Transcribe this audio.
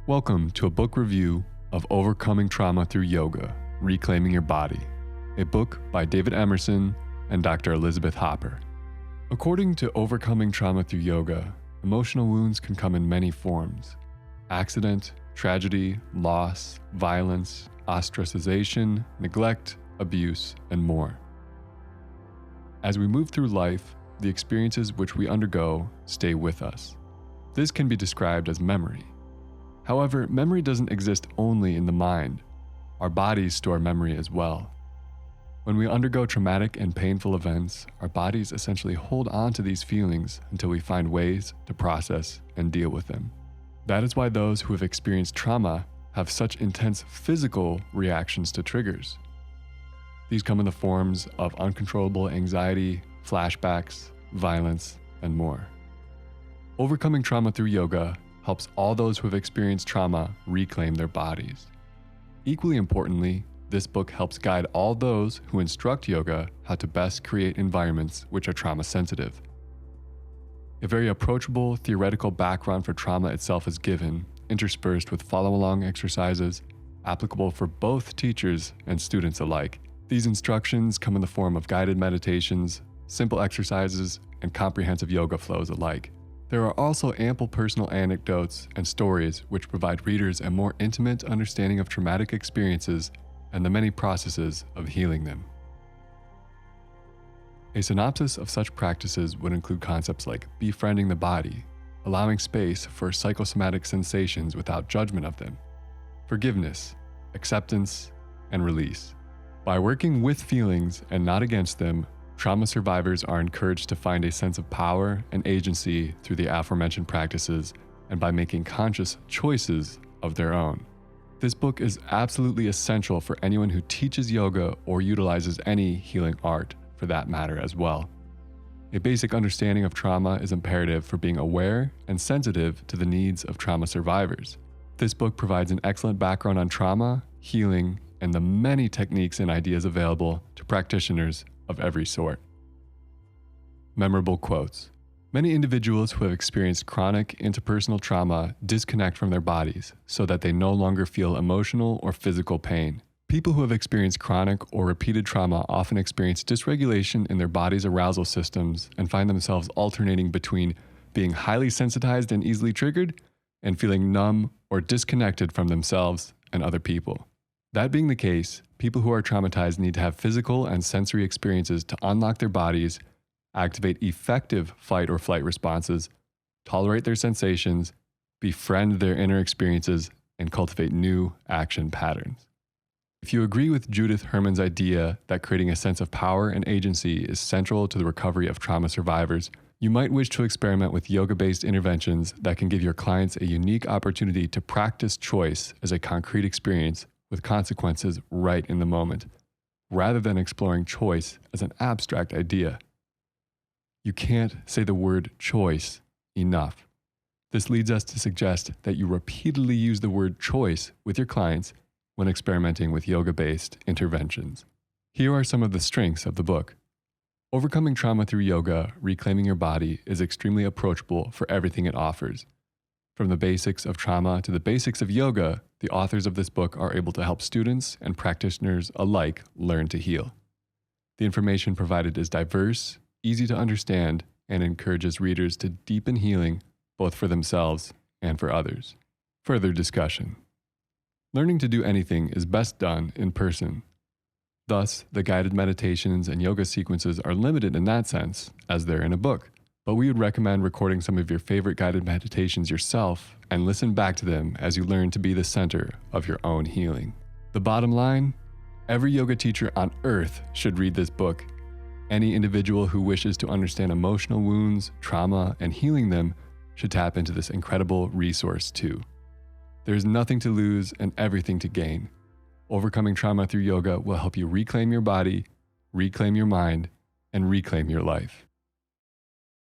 Welcome to a book review of Overcoming Trauma Through Yoga, Reclaiming Your Body, a book by David Emerson and Dr. Elizabeth Hopper. According to Overcoming Trauma Through Yoga, emotional wounds can come in many forms: accident, tragedy, loss, violence, ostracization, neglect, abuse, and more. As we move through life, the experiences which we undergo stay with us. This can be described as memory. However, memory doesn't exist only in the mind. Our bodies store memory as well. When we undergo traumatic and painful events, our bodies essentially hold on to these feelings until we find ways to process and deal with them. That is why those who have experienced trauma have such intense physical reactions to triggers. These come in the forms of uncontrollable anxiety, flashbacks, violence, and more. Overcoming Trauma Through Yoga helps all those who have experienced trauma reclaim their bodies. Equally importantly, this book helps guide all those who instruct yoga how to best create environments which are trauma sensitive. A very approachable theoretical background for trauma itself is given, interspersed with follow-along exercises applicable for both teachers and students alike. These instructions come in the form of guided meditations, simple exercises, and comprehensive yoga flows alike. There are also ample personal anecdotes and stories which provide readers a more intimate understanding of traumatic experiences and the many processes of healing them. A synopsis of such practices would include concepts like befriending the body, allowing space for psychosomatic sensations without judgment of them, forgiveness, acceptance, and release. By working with feelings and not against them, trauma survivors are encouraged to find a sense of power and agency through the aforementioned practices and by making conscious choices of their own. This book is absolutely essential for anyone who teaches yoga or utilizes any healing art for that matter as well. A basic understanding of trauma is imperative for being aware and sensitive to the needs of trauma survivors. This book provides an excellent background on trauma, healing, and the many techniques and ideas available to practitioners of every sort. Memorable quotes. Many individuals who have experienced chronic interpersonal trauma disconnect from their bodies so that they no longer feel emotional or physical pain. People who have experienced chronic or repeated trauma often experience dysregulation in their body's arousal systems and find themselves alternating between being highly sensitized and easily triggered and feeling numb or disconnected from themselves and other people. That being the case, people who are traumatized need to have physical and sensory experiences to unlock their bodies, activate effective fight or flight responses, tolerate their sensations, befriend their inner experiences, and cultivate new action patterns. If you agree with Judith Herman's idea that creating a sense of power and agency is central to the recovery of trauma survivors, you might wish to experiment with yoga-based interventions that can give your clients a unique opportunity to practice choice as a concrete experience with consequences right in the moment, rather than exploring choice as an abstract idea. You can't say the word choice enough. This leads us to suggest that you repeatedly use the word choice with your clients when experimenting with yoga-based interventions. Here are some of the strengths of the book. Overcoming Trauma Through Yoga, Reclaiming Your Body is extremely approachable for everything it offers. From the basics of trauma to the basics of yoga, the authors of this book are able to help students and practitioners alike learn to heal. The information provided is diverse, easy to understand, and encourages readers to deepen healing both for themselves and for others. Further discussion. Learning to do anything is best done in person. Thus, the guided meditations and yoga sequences are limited in that sense, as they're in a book. But we would recommend recording some of your favorite guided meditations yourself and listen back to them as you learn to be the center of your own healing. The bottom line, every yoga teacher on earth should read this book. Any individual who wishes to understand emotional wounds, trauma, and healing them should tap into this incredible resource too. There's nothing to lose and everything to gain. Overcoming Trauma Through Yoga will help you reclaim your body, reclaim your mind, and reclaim your life.